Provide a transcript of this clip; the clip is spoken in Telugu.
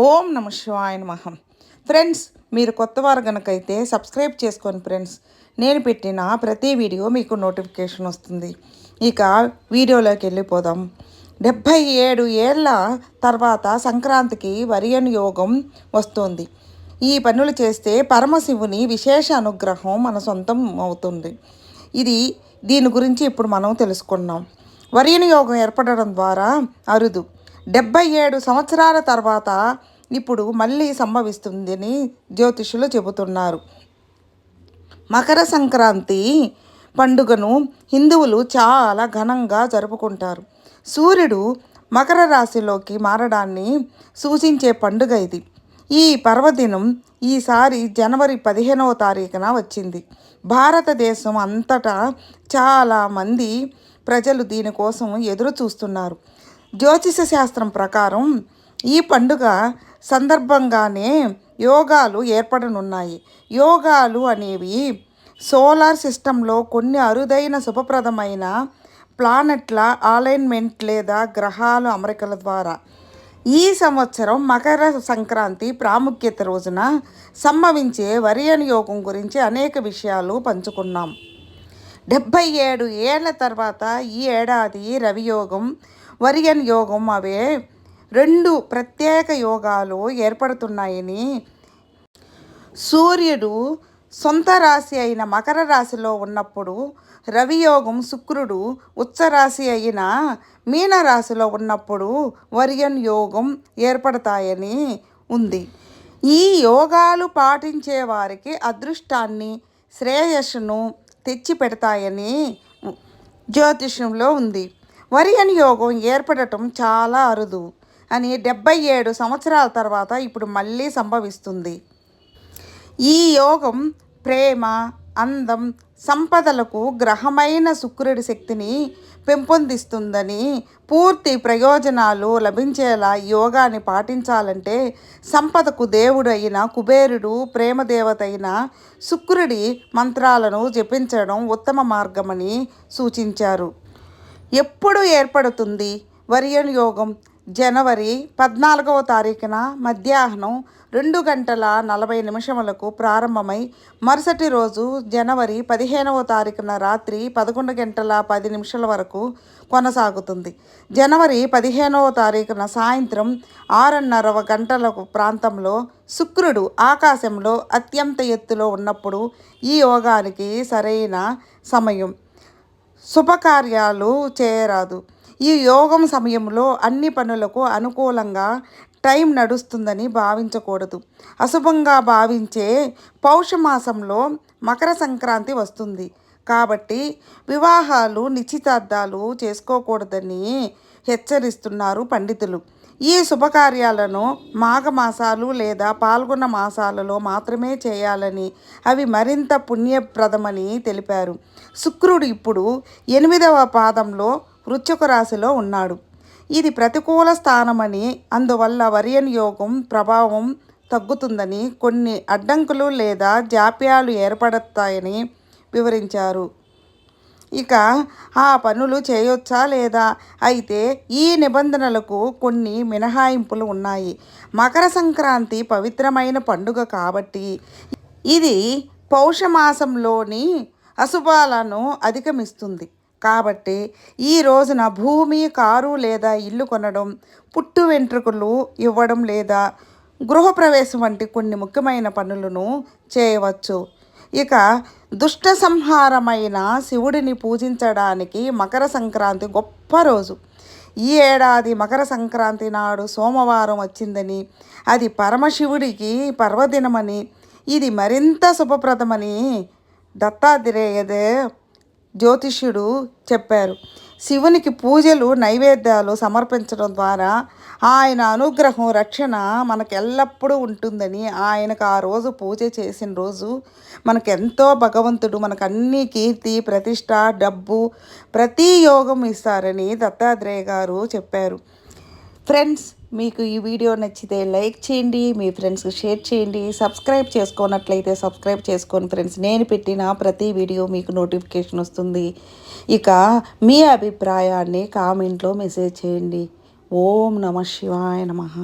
ఓం నమ శివాయ నమః. ఫ్రెండ్స్, మీరు కొత్తవారు కనుకైతే సబ్స్క్రైబ్ చేసుకోండి ఫ్రెండ్స్. నేను పెట్టిన ప్రతి వీడియో మీకు నోటిఫికేషన్ వస్తుంది. ఇక వీడియోలోకి వెళ్ళిపోదాం. 77 ఏళ్ళ తర్వాత సంక్రాంతికి వరియన్ యోగం వస్తుంది. ఈ పనులు చేస్తే పరమశివుని విశేష అనుగ్రహం మన సొంతం అవుతుంది. దీని గురించి ఇప్పుడు మనం తెలుసుకున్నాం. వరియన్ యోగం ఏర్పడడం ద్వారా అరుదు. 77 సంవత్సరాల తర్వాత ఇప్పుడు మళ్ళీ సంభవిస్తుందని జ్యోతిషులు చెబుతున్నారు. మకర సంక్రాంతి పండుగను హిందువులు చాలా ఘనంగా జరుపుకుంటారు. సూర్యుడు మకర రాశిలోకి మారడాన్ని సూచించే పండుగ ఇది. ఈ పర్వదినం ఈసారి జనవరి 15వ తారీఖున వచ్చింది. భారతదేశం అంతటా చాలామంది ప్రజలు దీనికోసం ఎదురు చూస్తున్నారు. జ్యోతిష శాస్త్రం ప్రకారం ఈ పండుగ సందర్భంగానే యోగాలు ఏర్పడనున్నాయి. యోగాలు అనేవి సోలార్ సిస్టంలో కొన్ని అరుదైన శుభప్రదమైన ప్లానెట్ల అలైన్మెంట్ లేదా గ్రహాల అమరికల ద్వారా ఈ సంవత్సరం మకర సంక్రాంతి ప్రాముఖ్యత రోజున సంభవించే వరియన్ యోగం గురించి అనేక విషయాలు పంచుకున్నాం. 77 ఏళ్ల తర్వాత ఈ ఏడాది రవియోగం, వరియన్ యోగం అవే రెండు ప్రత్యేక యోగాలు ఏర్పడుతున్నాయని, సూర్యుడు సొంత రాశి అయిన మకర రాశిలో ఉన్నప్పుడు రవియోగం, శుక్రుడు ఉచ్చరాశి అయిన మీనరాశిలో ఉన్నప్పుడు వరియన్ యోగం ఏర్పడతాయని ఉంది. ఈ యోగాలు పాటించే వారికి అదృష్టాన్ని, శ్రేయస్సును తెచ్చి పెడతాయని జ్యోతిష్యంలో ఉంది. వరియన్ యోగం ఏర్పడటం చాలా అరుదు అని 77 సంవత్సరాల తర్వాత ఇప్పుడు మళ్ళీ సంభవిస్తుంది. ఈ యోగం ప్రేమ, అందం, సంపదలకు గ్రహమైన శుక్రుడి శక్తిని పెంపొందిస్తుందని, పూర్తి ప్రయోజనాలు లభించేలా యోగాన్ని పాటించాలంటే సంపదకు దేవుడు అయిన కుబేరుడు, ప్రేమదేవత అయిన శుక్రుడి మంత్రాలను జపించడం ఉత్తమ మార్గమని సూచించారు. ఎప్పుడు ఏర్పడుతుంది వరియన్ యోగం? జనవరి 14వ తారీఖున మధ్యాహ్నం 2:40 ప్రారంభమై మరుసటి రోజు జనవరి 15వ తారీఖున రాత్రి 11:10 వరకు కొనసాగుతుంది. జనవరి 15వ తారీఖున సాయంత్రం 6:30 ప్రాంతంలో శుక్రుడు ఆకాశంలో అత్యంత ఎత్తులో ఉన్నప్పుడు ఈ యోగానికి సరైన సమయం. శుభకార్యాలు చేయరాదు. ఈ యోగం సమయంలో అన్ని పనులకు అనుకూలంగా టైం నడుస్తుందని భావించకూడదు. అశుభంగా భావించే పౌషమాసంలో మకర సంక్రాంతి వస్తుంది కాబట్టి వివాహాలు, నిశ్చితార్థాలు చేసుకోకూడదని హెచ్చరిస్తున్నారు పండితులు. ఈ శుభకార్యాలను మాఘమాసాలు లేదా పాల్గొన మాసాలలో మాత్రమే చేయాలని, అవి మరింత పుణ్యప్రదమని తెలిపారు. శుక్రుడు ఇప్పుడు 8వ పాదంలో వృశ్చిక రాశిలో ఉన్నాడు. ఇది ప్రతికూల స్థానమని, అందువల్ల వరియన్ యోగం ప్రభావం తగ్గుతుందని, కొన్ని అడ్డంకులు లేదా జాప్యాలు ఏర్పడతాయని వివరించారు. ఇక ఆ పనులు చేయొచ్చా లేదా? అయితే ఈ నిబంధనలకు కొన్ని మినహాయింపులు ఉన్నాయి. మకర సంక్రాంతి పవిత్రమైన పండుగ కాబట్టి ఇది పౌషమాసంలోని అశుభాలను అధిగమిస్తుంది. కాబట్టి ఈ రోజున భూమి, కారు లేదా ఇల్లు కొనడం, పుట్టు వెంట్రుకలు ఇవ్వడం లేదా గృహప్రవేశం వంటి కొన్ని ముఖ్యమైన పనులను చేయవచ్చు. ఇక దుష్ట సంహారమైన శివుడిని పూజించడానికి మకర సంక్రాంతి గొప్ప రోజు. ఈ ఏడాది మకర సంక్రాంతి నాడు సోమవారం వచ్చిందని, అది పరమశివుడికి పర్వదినమని, ఇది మరింత శుభప్రదమని దత్తాత్రేయ జ్యోతిష్యుడు చెప్పారు. శివునికి పూజలు, నైవేద్యాలు సమర్పించడం ద్వారా ఆయన అనుగ్రహం, రక్షణ మనకు ఎల్లప్పుడూ ఉంటుందని, ఆయనకు ఆ రోజు పూజ చేసిన రోజు మనకెంతో భగవంతుడు మనకు అన్ని కీర్తి, ప్రతిష్ట, డబ్బు, ప్రతి యోగం ఇస్తారని దత్తాత్రేయ గారు చెప్పారు. ఫ్రెండ్స్, మీకు ఈ వీడియో నచ్చితే లైక్ చేయండి, మీ ఫ్రెండ్స్కి షేర్ చేయండి. సబ్స్క్రైబ్ చేసుకున్నట్లయితే సబ్స్క్రైబ్ చేసుకోండి ఫ్రెండ్స్. నేను పెట్టిన ప్రతి వీడియో మీకు నోటిఫికేషన్ వస్తుంది. ఇక మీ అభిప్రాయాన్ని కామెంట్లో మెసేజ్ చేయండి. ఓం నమ శివాయ నమః.